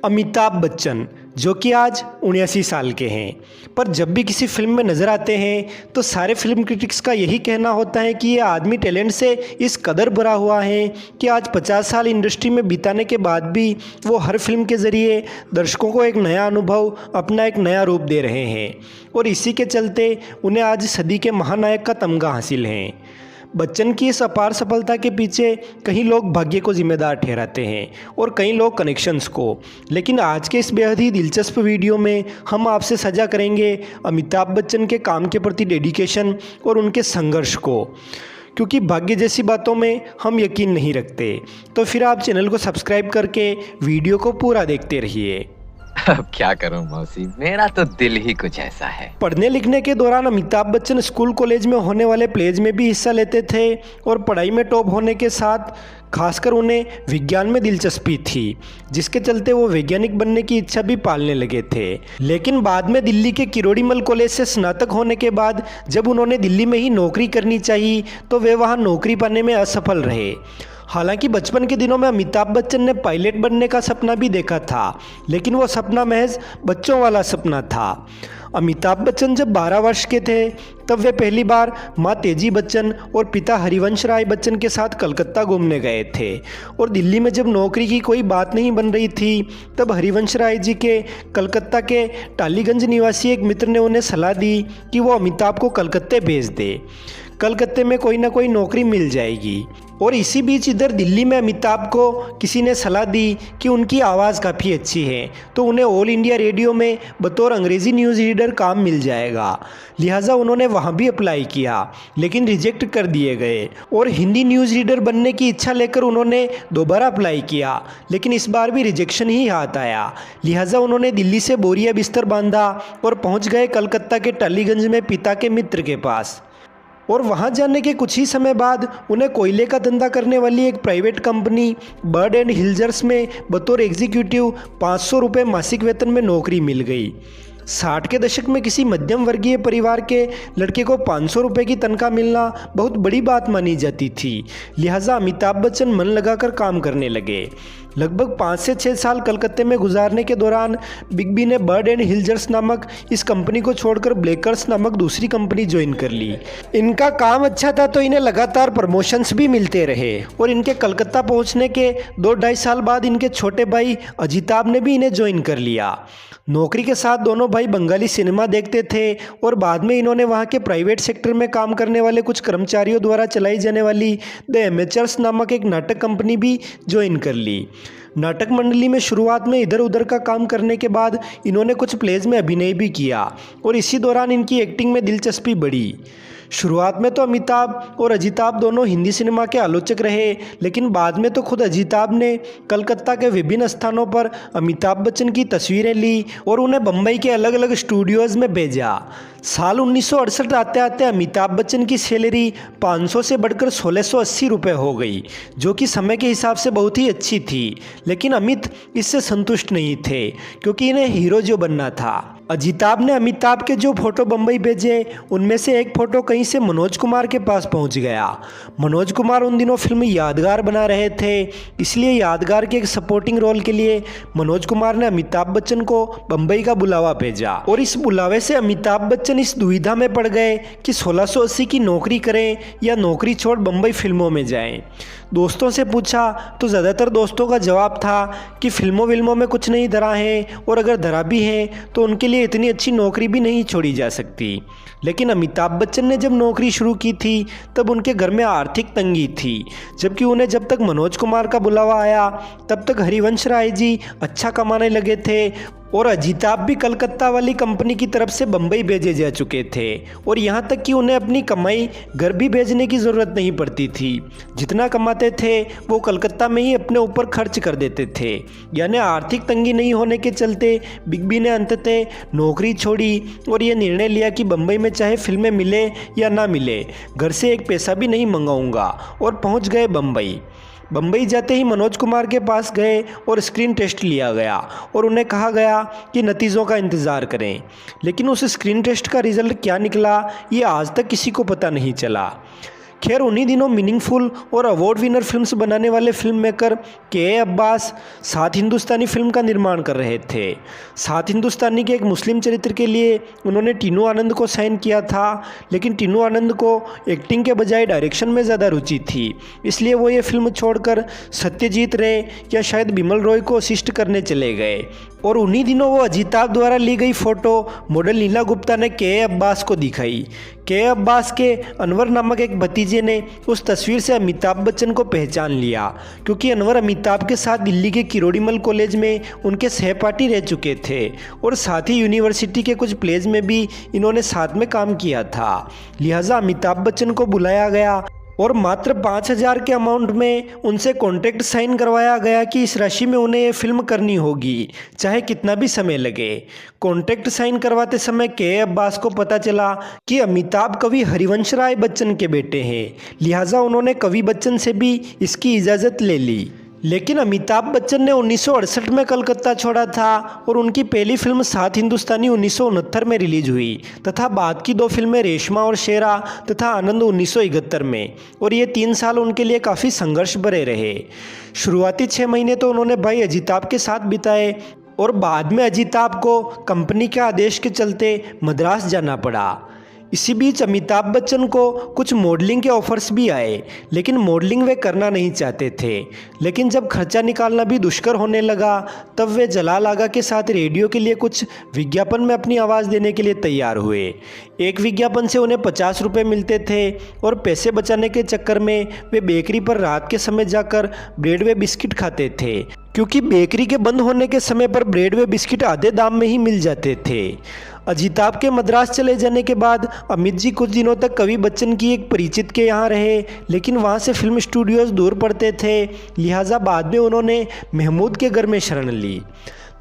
अमिताभ बच्चन जो कि आज 79 साल के हैं, पर जब भी किसी फिल्म में नज़र आते हैं तो सारे फिल्म क्रिटिक्स का यही कहना होता है कि ये आदमी टैलेंट से इस कदर भरा हुआ है कि आज 50 साल इंडस्ट्री में बिताने के बाद भी वो हर फिल्म के ज़रिए दर्शकों को एक नया अनुभव, अपना एक नया रूप दे रहे हैं और इसी के चलते उन्हें आज सदी के महानायक का तमगा हासिल है। बच्चन की इस अपार सफलता के पीछे कई लोग भाग्य को जिम्मेदार ठहराते हैं और कई लोग कनेक्शंस को, लेकिन आज के इस बेहद ही दिलचस्प वीडियो में हम आपसे साझा करेंगे अमिताभ बच्चन के काम के प्रति डेडिकेशन और उनके संघर्ष को, क्योंकि भाग्य जैसी बातों में हम यकीन नहीं रखते। तो फिर आप चैनल को सब्सक्राइब करके वीडियो को पूरा देखते रहिए। अब क्या करूं मौसी, मेरा तो दिल ही कुछ ऐसा है। पढ़ने लिखने के दौरान अमिताभ बच्चन स्कूल कॉलेज में होने वाले प्लेज में भी हिस्सा लेते थे और पढ़ाई में टॉप होने के साथ खासकर उन्हें विज्ञान में दिलचस्पी थी, जिसके चलते वो वैज्ञानिक बनने की इच्छा भी पालने लगे थे। लेकिन बाद में दिल्ली के किरोड़ीमल कॉलेज से स्नातक होने के बाद जब उन्होंने दिल्ली में ही नौकरी करनी चाहिए तो वे वहाँ नौकरी पाने में असफल रहे। हालांकि बचपन के दिनों में अमिताभ बच्चन ने पायलट बनने का सपना भी देखा था, लेकिन वो सपना महज बच्चों वाला सपना था। अमिताभ बच्चन जब 12 वर्ष के थे तब वे पहली बार माँ तेजी बच्चन और पिता हरिवंश राय बच्चन के साथ कलकत्ता घूमने गए थे और दिल्ली में जब नौकरी की कोई बात नहीं बन रही थी तब हरिवंश राय जी के कलकत्ता के टालीगंज निवासी एक मित्र ने उन्हें सलाह दी कि वो अमिताभ को कलकत्ते भेज दे, कलकत्ते में कोई ना कोई नौकरी मिल जाएगी। और इसी बीच इधर दिल्ली में अमिताभ को किसी ने सलाह दी कि उनकी आवाज़ काफ़ी अच्छी है तो उन्हें ऑल इंडिया रेडियो में बतौर अंग्रेज़ी न्यूज़ रीडर काम मिल जाएगा। लिहाजा उन्होंने वहाँ भी अप्लाई किया, लेकिन रिजेक्ट कर दिए गए और हिंदी न्यूज़ रीडर बनने की इच्छा लेकर उन्होंने दोबारा अप्लाई किया, लेकिन इस बार भी रिजेक्शन ही हाथ आया। लिहाजा उन्होंने दिल्ली से बोरिया बिस्तर बांधा और पहुँच गए कलकत्ता के टालीगंज में पिता के मित्र के पास। और वहाँ जाने के कुछ ही समय बाद उन्हें कोयले का धंधा करने वाली एक प्राइवेट कंपनी बर्ड एंड हिल्जर्स में बतौर एग्जीक्यूटिव 500 रुपये मासिक वेतन में नौकरी मिल गई। 60 के दशक में किसी मध्यम वर्गीय परिवार के लड़के को 500 रुपये की तनख्वाह मिलना बहुत बड़ी बात मानी जाती थी। लिहाजा अमिताभ बच्चन मन लगाकर काम करने लगे। लगभग 5 से 6 साल कलकत्ते में गुजारने के दौरान बिग बी ने बर्ड एंड हिल्जर्स नामक इस कंपनी को छोड़कर ब्लेकर्स नामक दूसरी कंपनी ज्वाइन कर ली। इनका काम अच्छा था तो इन्हें लगातार प्रमोशंस भी मिलते रहे और इनके कलकत्ता पहुंचने के 2-2.5 साल बाद इनके छोटे भाई अजिताभ ने भी इन्हें ज्वाइन कर लिया। नौकरी के साथ दोनों भाई बंगाली सिनेमा देखते थे और बाद में इन्होंने वहाँ के प्राइवेट सेक्टर में काम करने वाले कुछ कर्मचारियों द्वारा चलाई जाने वाली द एमेचर्स नामक एक नाटक कंपनी भी ज्वाइन कर ली। नाटक मंडली में शुरुआत में इधर उधर का काम करने के बाद इन्होंने कुछ प्लेज में अभिनय भी किया और इसी दौरान इनकी एक्टिंग में दिलचस्पी बढ़ी। शुरुआत में तो अमिताभ और अजिताभ दोनों हिंदी सिनेमा के आलोचक रहे, लेकिन बाद में तो खुद अजिताभ ने कलकत्ता के विभिन्न स्थानों पर अमिताभ बच्चन की तस्वीरें ली और उन्हें बम्बई के अलग अलग स्टूडियोज़ में भेजा। साल 1968 आते आते अमिताभ बच्चन की सैलरी 500 से बढ़कर 1680 रुपये हो गई, जो कि समय के हिसाब से बहुत ही अच्छी थी। लेकिन अमित इससे संतुष्ट नहीं थे, क्योंकि इन्हें हीरो जो बनना था। अजिताभ ने अमिताभ के जो फोटो बम्बई भेजे उनमें से एक फ़ोटो कहीं से मनोज कुमार के पास पहुंच गया। मनोज कुमार उन दिनों फिल्म यादगार बना रहे थे, इसलिए यादगार के एक सपोर्टिंग रोल के लिए मनोज कुमार ने अमिताभ बच्चन को बम्बई का बुलावा भेजा और इस बुलावे से अमिताभ बच्चन इस दुविधा में पड़ गए कि 1680 की नौकरी करें या नौकरी छोड़ बम्बई फिल्मों में जाएं। दोस्तों से पूछा तो ज़्यादातर दोस्तों का जवाब था कि फिल्मों में कुछ नहीं धरा है और अगर धरा भी है तो उनके लिए इतनी अच्छी नौकरी भी नहीं छोड़ी जा सकती। लेकिन अमिताभ बच्चन ने जब नौकरी शुरू की थी तब उनके घर में आर्थिक तंगी थी, जबकि उन्हें जब तक मनोज कुमार का बुलावा आया तब तक हरिवंश राय जी अच्छा कमाने लगे थे और अजिताभ भी कलकत्ता वाली कंपनी की तरफ से बम्बई भेजे जा चुके थे और यहाँ तक कि उन्हें अपनी कमाई घर भी भेजने की ज़रूरत नहीं पड़ती थी। जितना कमाते थे वो कलकत्ता में ही अपने ऊपर खर्च कर देते थे। यानी आर्थिक तंगी नहीं होने के चलते बिग बी ने अंततः नौकरी छोड़ी और ये निर्णय लिया कि बम्बई में चाहे फिल्में मिले या ना मिले, घर से एक पैसा भी नहीं मंगाऊंगा और पहुँच गए बम्बई। बम्बई जाते ही मनोज कुमार के पास गए और स्क्रीन टेस्ट लिया गया और उन्हें कहा गया कि नतीजों का इंतज़ार करें, लेकिन उस स्क्रीन टेस्ट का रिज़ल्ट क्या निकला ये आज तक किसी को पता नहीं चला। खैर उन्हीं दिनों मीनिंगफुल और अवार्ड विनर फिल्म्स बनाने वाले फिल्म मेकर के अब्बास सात हिंदुस्तानी फिल्म का निर्माण कर रहे थे। सात हिंदुस्तानी के एक मुस्लिम चरित्र के लिए उन्होंने टीनू आनंद को साइन किया था, लेकिन टीनू आनंद को एक्टिंग के बजाय डायरेक्शन में ज़्यादा रुचि थी, इसलिए वो ये फिल्म छोड़कर सत्यजीत रे या शायद बिमल रॉय को असिस्ट करने चले गए। और उन्हीं दिनों वो अजिताभ द्वारा ली गई फ़ोटो मॉडल नीला गुप्ता ने के अब्बास को दिखाई। के अब्बास के अनवर नामक एक भतीजे ने उस तस्वीर से अमिताभ बच्चन को पहचान लिया, क्योंकि अनवर अमिताभ के साथ दिल्ली के किरोड़ीमल कॉलेज में उनके सहपाठी रह चुके थे और साथ ही यूनिवर्सिटी के कुछ प्लेज में भी इन्होंने साथ में काम किया था। लिहाजा अमिताभ बच्चन को बुलाया गया और मात्र 5,000 के अमाउंट में उनसे कॉन्ट्रैक्ट साइन करवाया गया कि इस राशि में उन्हें ये फिल्म करनी होगी, चाहे कितना भी समय लगे। कॉन्ट्रैक्ट साइन करवाते समय के अब्बास को पता चला कि अमिताभ कवि हरिवंश राय बच्चन के बेटे हैं, लिहाजा उन्होंने कवि बच्चन से भी इसकी इजाज़त ले ली। लेकिन अमिताभ बच्चन ने 1968 में कलकत्ता छोड़ा था और उनकी पहली फिल्म सात हिंदुस्तानी 1969 में रिलीज हुई तथा बाद की दो फिल्में रेशमा और शेरा तथा आनंद 1971 में, और ये 3 साल उनके लिए काफ़ी संघर्ष भरे रहे। शुरुआती 6 महीने तो उन्होंने भाई अजिताभ के साथ बिताए और बाद में अजिताभ को कंपनी के आदेश के चलते मद्रास जाना पड़ा। इसी बीच अमिताभ बच्चन को कुछ मॉडलिंग के ऑफर्स भी आए, लेकिन मॉडलिंग वे करना नहीं चाहते थे। लेकिन जब खर्चा निकालना भी दुष्कर होने लगा तब वे जलाल आगा के साथ रेडियो के लिए कुछ विज्ञापन में अपनी आवाज़ देने के लिए तैयार हुए। एक विज्ञापन से उन्हें 50 रुपये मिलते थे और पैसे बचाने के चक्कर में वे बेकरी पर रात के समय जाकर ब्रेड व बिस्किट खाते थे, क्योंकि बेकरी के बंद होने के समय पर ब्रेड व बिस्किट आधे दाम में ही मिल जाते थे। अजिताभ के मद्रास चले जाने के बाद अमित जी कुछ दिनों तक कवि बच्चन की एक परिचित के यहाँ रहे, लेकिन वहाँ से फिल्म स्टूडियोज़ दूर पड़ते थे, लिहाजा बाद में उन्होंने महमूद के घर में शरण ली।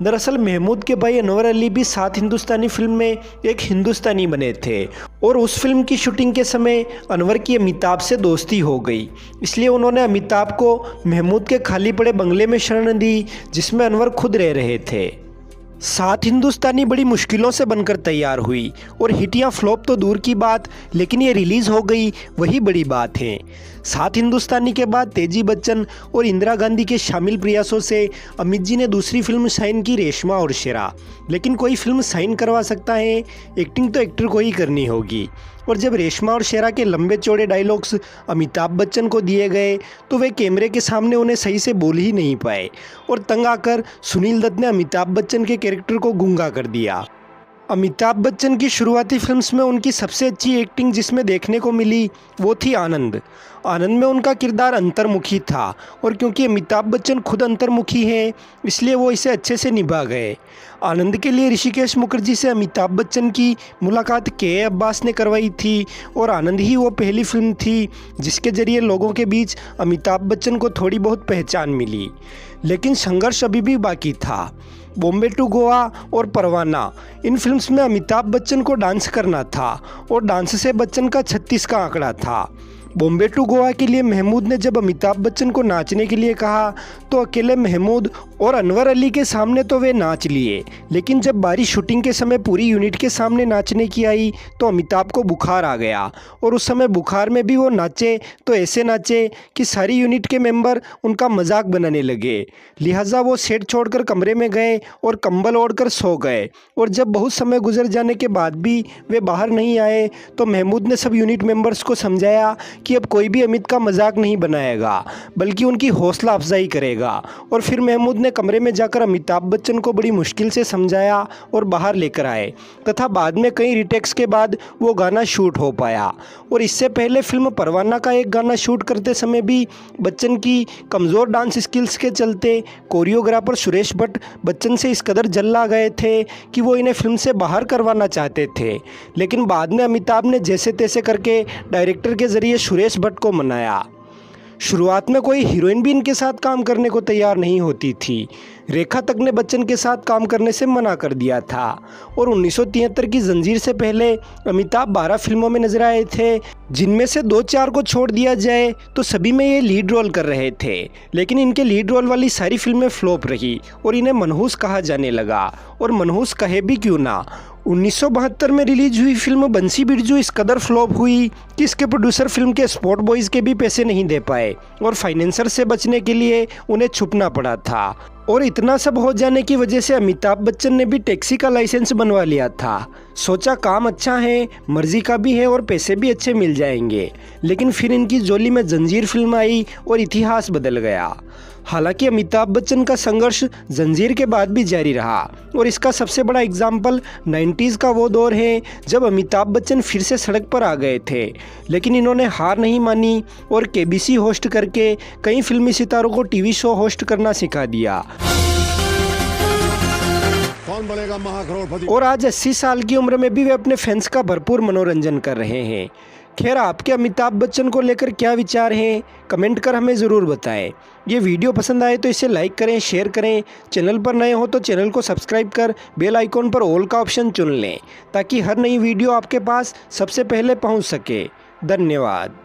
दरअसल महमूद के भाई अनवर अली भी सात हिंदुस्तानी फिल्म में एक हिंदुस्तानी बने थे और उस फिल्म की शूटिंग के समय अनवर की अमिताभ से दोस्ती हो गई, इसलिए उन्होंने अमिताभ को महमूद के खाली पड़े बंगले में शरण दी जिसमें अनवर खुद रह रहे थे। सात हिंदुस्तानी बड़ी मुश्किलों से बनकर तैयार हुई और हिट या फ्लॉप तो दूर की बात, लेकिन ये रिलीज़ हो गई, वही बड़ी बात है। सात हिंदुस्तानी के बाद तेजी बच्चन और इंदिरा गांधी के शामिल प्रयासों से अमित जी ने दूसरी फिल्म साइन की रेशमा और शेरा। लेकिन कोई फिल्म साइन करवा सकता है, एक्टिंग तो एक्टर को ही करनी होगी। और जब रेशमा और शेरा के लंबे चौड़े डायलॉग्स अमिताभ बच्चन को दिए गए तो वे कैमरे के सामने उन्हें सही से बोल ही नहीं पाए और तंग आकर सुनील दत्त ने अमिताभ बच्चन के कैरेक्टर को गूंगा कर दिया। अमिताभ बच्चन की शुरुआती फिल्म्स में उनकी सबसे अच्छी एक्टिंग जिसमें देखने को मिली वो थी आनंद। आनंद में उनका किरदार अंतर्मुखी था और क्योंकि अमिताभ बच्चन खुद अंतर्मुखी हैं इसलिए वो इसे अच्छे से निभा गए। आनंद के लिए ऋषिकेश मुखर्जी से अमिताभ बच्चन की मुलाकात के अब्बास ने करवाई थी और आनंद ही वो पहली फिल्म थी जिसके जरिए लोगों के बीच अमिताभ बच्चन को थोड़ी बहुत पहचान मिली। लेकिन संघर्ष अभी भी बाकी था। बॉम्बे टू गोवा और परवाना, इन फिल्म्स में अमिताभ बच्चन को डांस करना था और डांस से बच्चन का 36 का आंकड़ा था। बॉम्बे टू गोवा के लिए महमूद ने जब अमिताभ बच्चन को नाचने के लिए कहा तो अकेले महमूद और अनवर अली के सामने तो वे नाच लिए, लेकिन जब बारी शूटिंग के समय पूरी यूनिट के सामने नाचने की आई तो अमिताभ को बुखार आ गया और उस समय बुखार में भी वो नाचे तो ऐसे नाचे कि सारी यूनिट के मेंबर उनका मजाक बनाने लगे। लिहाजा वो सेट छोड़कर कमरे में गए और कंबल ओढ़कर सो गए और जब बहुत समय गुजर जाने के बाद भी वे बाहर नहीं आए तो महमूद ने सब यूनिट मेंबर्स को समझाया कि अब कोई भी अमित का मजाक नहीं बनाएगा बल्कि उनकी हौसला अफजाई करेगा। और फिर महमूद ने कमरे में जाकर अमिताभ बच्चन को बड़ी मुश्किल से समझाया और बाहर लेकर आए तथा बाद में कई रिटेक्स के बाद वो गाना शूट हो पाया। और इससे पहले फिल्म परवाना का एक गाना शूट करते समय भी बच्चन की कमज़ोर डांस स्किल्स के चलते कोरियोग्राफर सुरेश भट्ट बच्चन से इस कदर जल्ला गए थे कि वो इन्हें फिल्म से बाहर करवाना चाहते थे, लेकिन बाद में अमिताभ ने जैसे तैसे करके डायरेक्टर के ज़रिए सुरेश भट्ट को मनाया। शुरुआत में कोई हीरोइन भी इनके साथ काम करने को तैयार नहीं होती थी। रेखा तक ने बच्चन के साथ काम करने से मना कर दिया था और 1973 की जंजीर से पहले अमिताभ 12 फिल्मों में नजर आए थे, जिनमें से 2-4 को छोड़ दिया जाए तो सभी में ये लीड रोल कर रहे थे। लेकिन इनके लीड रोल वाली सारी फिल्में फ्लॉप रही और इन्हें मनहूस कहा जाने लगा। और मनहूस कहे भी क्यों ना, 1972 में रिलीज हुई फिल्म बंसी बिरजू इस कदर फ्लॉप हुई कि इसके प्रोड्यूसर फिल्म के स्पॉट बॉयज़ के भी पैसे नहीं दे पाए और फाइनेंसर से बचने के लिए उन्हें छुपना पड़ा था। और इतना सब हो जाने की वजह से अमिताभ बच्चन ने भी टैक्सी का लाइसेंस बनवा लिया था। सोचा काम अच्छा है, मर्जी का भी है और पैसे भी अच्छे मिल जाएंगे। लेकिन फिर इनकी जोली में जंजीर फिल्म आई और इतिहास बदल गया। हालांकि अमिताभ बच्चन का संघर्ष जंजीर के बाद भी जारी रहा और इसका सबसे बड़ा एग्जाम्पल 90s का वो दौर है जब अमिताभ बच्चन फिर से सड़क पर आ गए थे। लेकिन इन्होंने हार नहीं मानी और केबीसी होस्ट करके कई फिल्मी सितारों को टीवी शो होस्ट करना सिखा दिया। कौन बनेगा महाकरोड़पति। और आज 80 साल की उम्र में भी वे अपने फैंस का भरपूर मनोरंजन कर रहे हैं। खैर, आपके अमिताभ बच्चन को लेकर क्या विचार हैं, कमेंट कर हमें ज़रूर बताएं। ये वीडियो पसंद आए तो इसे लाइक करें, शेयर करें। चैनल पर नए हो तो चैनल को सब्सक्राइब कर बेल आइकॉन पर ऑल का ऑप्शन चुन लें ताकि हर नई वीडियो आपके पास सबसे पहले पहुंच सके। धन्यवाद।